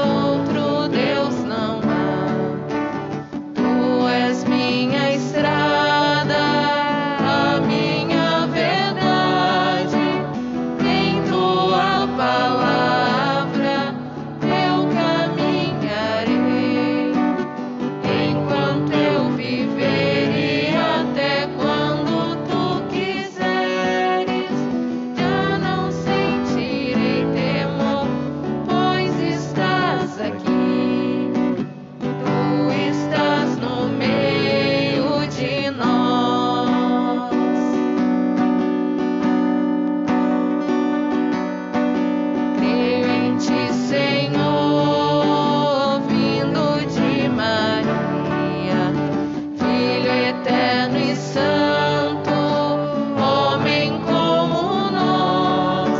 outro Deus não há. Tu és minha estrada, a minha verdade. Em tua palavra eu caminharei, enquanto eu viver e até quando tu quiseres. Já não sentirei temor, pois estás aqui. Tu estás no meio de nós. Creio em ti, Senhor, vindo de Maria, Filho eterno e santo, homem como nós.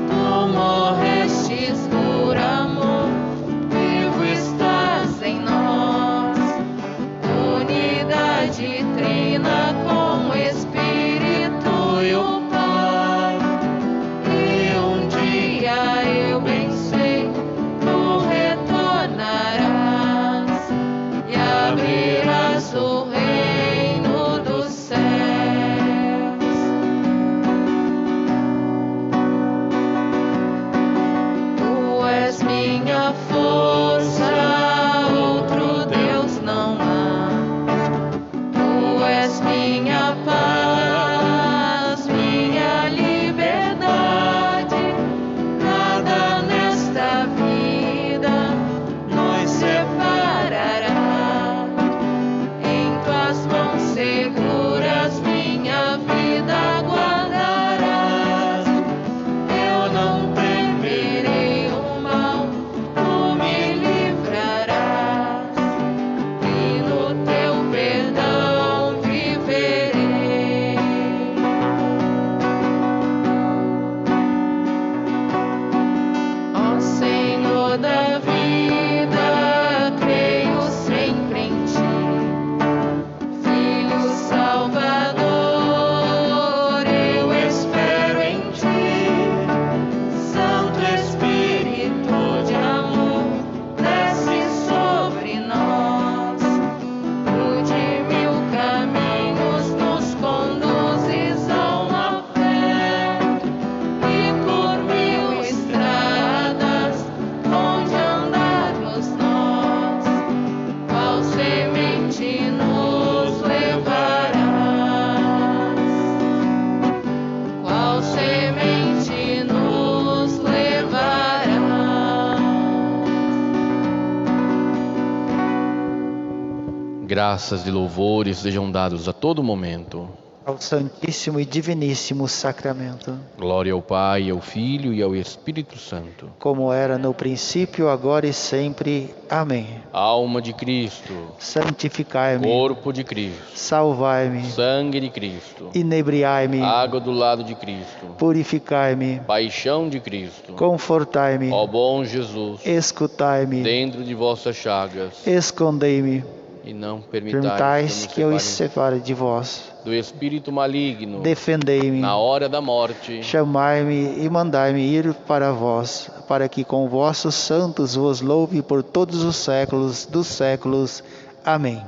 Tu morrestes por amor, vivo estás em nós. Unidade trina com o Espírito e o Pai. E um dia eu bem sei, tu retornarás e abrirás o reino dos céus. Tu és minha força, outro Deus não há. Tu és minha paz, minha liberdade. Nada nesta vida nos separará. Em tuas mãos seguras minha vida guardarás. Eu não temerei o mal, tu me livrarás, e no teu perdão viverei. Ó Senhor da vida, creio sempre em ti. Filho Salvador, eu espero em ti. Santo Espírito de amor, desce sobre nós. Tu de mil caminhos nos conduzes a uma fé, e por mil estradas onde andarmos nós, qual semente nos levarás? Qual semente nos levarás? Graças e louvores sejam dados a todo momento. Ao Santíssimo e Diviníssimo Sacramento, Glória ao Pai, ao Filho e ao Espírito Santo. como era no princípio, agora e sempre. Amém. Alma de Cristo, Santificai-me, corpo de Cristo, salvai-me, sangue de Cristo, inebriai-me, água do lado de Cristo, purificai-me, paixão de Cristo. confortai-me, Ó bom Jesus, escutai-me, dentro de vossas chagas, escondei-me, e não permitais permitais que eu nos os separe de vós. do espírito maligno, Defendei-me, na hora da morte. chamai-me e mandai-me ir para vós, para que com vossos santos vos louve por todos os séculos dos séculos. Amém.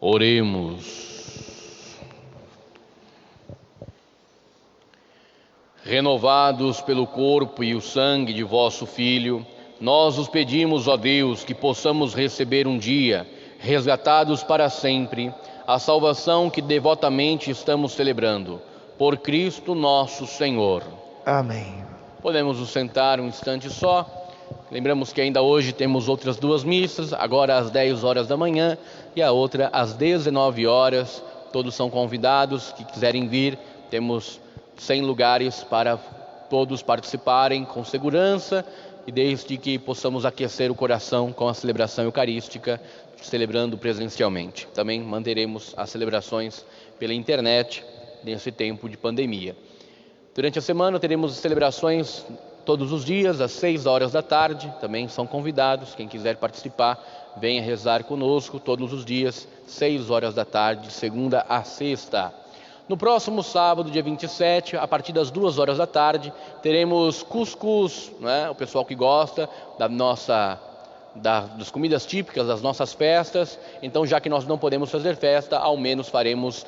Oremos. Renovados pelo corpo e o sangue de vosso Filho, nós os pedimos, ó Deus, que possamos receber um dia, resgatados para sempre, a salvação que devotamente estamos celebrando. Por Cristo nosso Senhor. Amém. Podemos nos sentar um instante só. Lembramos que ainda hoje temos outras 2 missas, agora às 10 horas da manhã e a outra às 19 horas. Todos são convidados, que quiserem vir. Temos 100 lugares para todos participarem com segurança e desde que possamos aquecer o coração com a celebração eucarística, celebrando presencialmente. Também manteremos as celebrações pela internet nesse tempo de pandemia. Durante a semana teremos celebrações todos os dias, às 6 horas da tarde, também são convidados, quem quiser participar, venha rezar conosco todos os dias, 6 horas da tarde, de segunda a sexta. No próximo sábado, dia 27, a partir das 2 horas da tarde, teremos cuscuz, né? O pessoal que gosta das comidas típicas das nossas festas. Então, já que nós não podemos fazer festa, ao menos faremos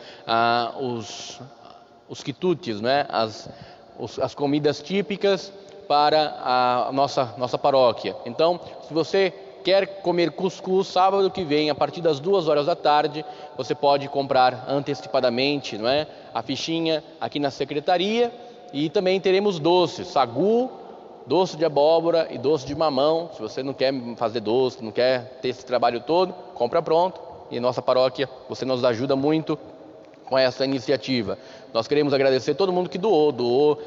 os quitutes, né? As comidas típicas para a nossa paróquia. Então, se você quer comer cuscuz, sábado que vem, a partir das 2 horas da tarde, você pode comprar antecipadamente, não é? A fichinha aqui na secretaria. E também teremos doces, sagu, doce de abóbora e doce de mamão. Se você não quer fazer doce, não quer ter esse trabalho todo, compra pronto. E nossa paróquia, você nos ajuda muito com essa iniciativa. Nós queremos agradecer todo mundo que doou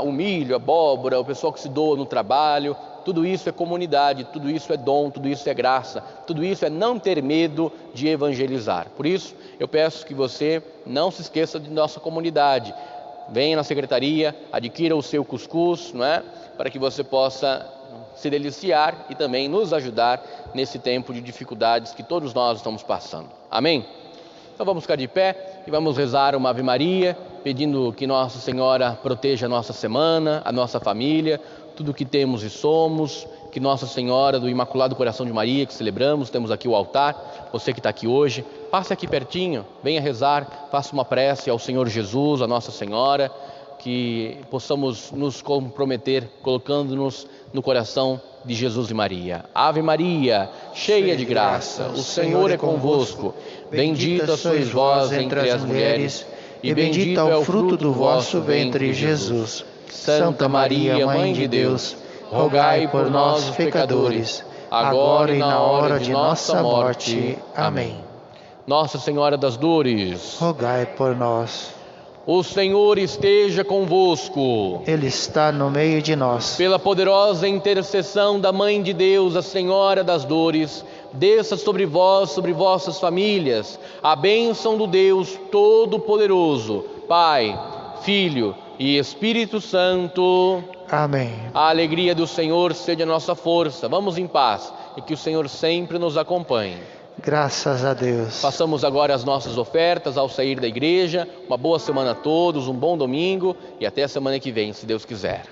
o milho, a abóbora, o pessoal que se doa no trabalho. Tudo isso é comunidade, tudo isso é dom, tudo isso é graça, tudo isso é não ter medo de evangelizar. Por isso, eu peço que você não se esqueça de nossa comunidade. Venha na secretaria, adquira o seu cuscuz, não é? Para que você possa se deliciar e também nos ajudar nesse tempo de dificuldades que todos nós estamos passando. Amém? Então vamos ficar de pé e vamos rezar uma Ave Maria, pedindo que Nossa Senhora proteja a nossa semana, a nossa família, tudo que temos e somos, que Nossa Senhora do Imaculado Coração de Maria, que celebramos, temos aqui o altar, você que está aqui hoje, passe aqui pertinho, venha rezar, faça uma prece ao Senhor Jesus, a Nossa Senhora, que possamos nos comprometer colocando-nos no coração de Jesus e Maria. Ave Maria, cheia de graça, o Senhor é convosco, bendita sois vós entre as mulheres, e bendito é o fruto do vosso ventre, Jesus. Santa Maria, Mãe de Deus, rogai por nós, pecadores, agora e na hora de nossa morte. Amém. Nossa Senhora das Dores, rogai por nós. O Senhor esteja convosco. Ele está no meio de nós. Pela poderosa intercessão da Mãe de Deus, a Senhora das Dores, desça sobre vós, sobre vossas famílias, a bênção do Deus Todo-Poderoso, Pai, Filho e Espírito Santo. Amém. A alegria do Senhor seja a nossa força. Vamos em paz e que o Senhor sempre nos acompanhe. Graças a Deus. Façamos agora as nossas ofertas ao sair da igreja. Uma boa semana a todos, um bom domingo e até a semana que vem, se Deus quiser.